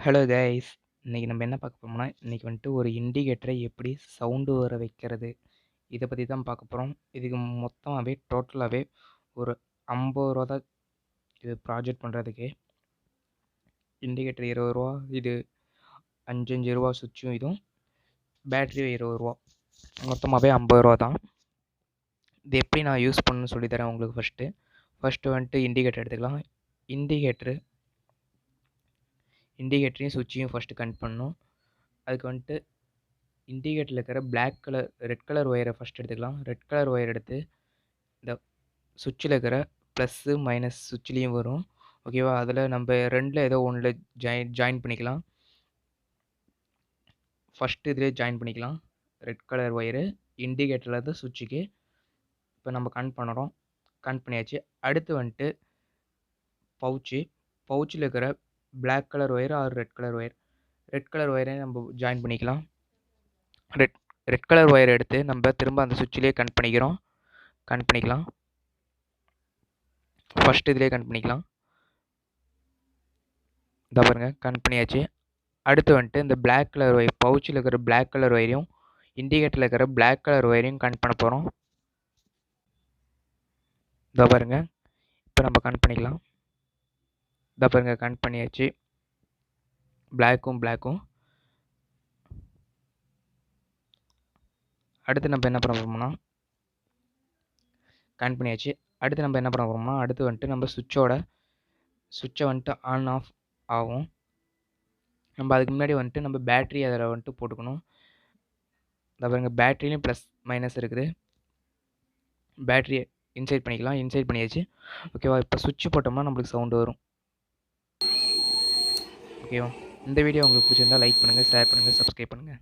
Hello guys, இன்றைக்கி நம்ம என்ன பார்க்க போகிறோம்னா, இன்றைக்கி வந்துட்டு ஒரு இண்டிகேட்டரை எப்படி சவுண்டு வர வைக்கிறது, இதை பற்றி தான் பார்க்க போகிறோம். இதுக்கு மொத்தமாகவே டோட்டலாகவே ஒரு 50 ரூபா தான் இது ப்ராஜெக்ட் பண்ணுறதுக்கு. இண்டிகேட்டர் 20 ரூபா, இது 5 ரூபா சுவிட்சும் இதுவும், பேட்டரியும் 20 ரூபா, மொத்தமாகவே 50 ரூபா தான். இது எப்படி நான் யூஸ் பண்ணணும்னு சொல்லித்தரேன் உங்களுக்கு. ஃபஸ்ட்டு வந்துட்டு இண்டிகேட்டர் எடுத்துக்கலாம். இண்டிகேட்டரையும் சுவிட்சையும் ஃபஸ்ட்டு கனெக்ட் பண்ணணும். அதுக்கு வந்துட்டு இண்டிகேட்டரில் இருக்கிற ரெட் கலர் ஒயரை ஃபஸ்ட் எடுத்துக்கலாம். ரெட் கலர் ஒயர் எடுத்து இந்த சுவிட்சில் இருக்கிற ப்ளஸ்ஸு மைனஸ் சுவிட்ச்லேயும் வரும், ஓகேவா? அதில் நம்ம ரெண்டில் ஏதோ ஒன்றில் ஜாயின் பண்ணிக்கலாம். ஃபஸ்ட்டு இதிலே ஜாயின் பண்ணிக்கலாம். ரெட் கலர் ஒயரு இண்டிகேட்டரில் இருந்து சுவிட்சுக்கு இப்போ நம்ம கனெக்ட் பண்ணுறோம். கனெக்ட் பண்ணியாச்சு. அடுத்து வந்துட்டு பவுச்சில் இருக்கிற black colour wire or red colour ஒயரை நம்ம ஜாயின் பண்ணிக்கலாம். ரெட் கலர் ஒயர் எடுத்து நம்ம திரும்ப அந்த சுவிட்சிலே கனெக்ட் பண்ணிக்கலாம். ஃபஸ்ட்டு இதிலே கனெக்ட் பண்ணிக்கலாம். இதை பாருங்கள், கனெக்ட் பண்ணியாச்சு. அடுத்து வந்துட்டு இந்த பிளாக் கலர் ஒயர், பவுச்சில் இருக்கிற பிளாக் கலர் ஒயரையும் இண்டிகேட்டரில் இருக்கிற பிளாக் கலர் ஒயரையும் கனெக்ட் பண்ண போகிறோம். இதை பாருங்கள், இப்போ நம்ம கனெக்ட் பண்ணிக்கலாம். இதை பாருங்கள், கனெக்ட் பண்ணியாச்சு. பிளாக்கும் அடுத்து நம்ம என்ன பண்ண போகிறோம்னா, கனெக்ட் பண்ணியாச்சு. அடுத்து நம்ம என்ன பண்ண போகிறோம்னா, அடுத்து வந்துட்டு நம்ம சுவிட்சை வந்துட்டு ஆன் ஆஃப் ஆகும். நம்ம அதுக்கு முன்னாடி வந்துட்டு நம்ம பேட்ரி அதில் வந்துட்டு போட்டுக்கணும். இதை பாருங்கள், பேட்டரியிலையும் ப்ளஸ் மைனஸ் இருக்குது. பேட்டரியை இன்சைட் பண்ணியாச்சு, ஓகேவா? இப்போ சுவிட்ச் போட்டோம்னா நம்மளுக்கு சவுண்டு வரும், ஓகேவா? இந்த வீடியோ உங்களுக்கு பிடிச்சிருந்தால் லைக் பண்ணுங்கள், ஷேர் பண்ணுங்கள், சப்ஸ்கிரைப் பண்ணுங்கள்.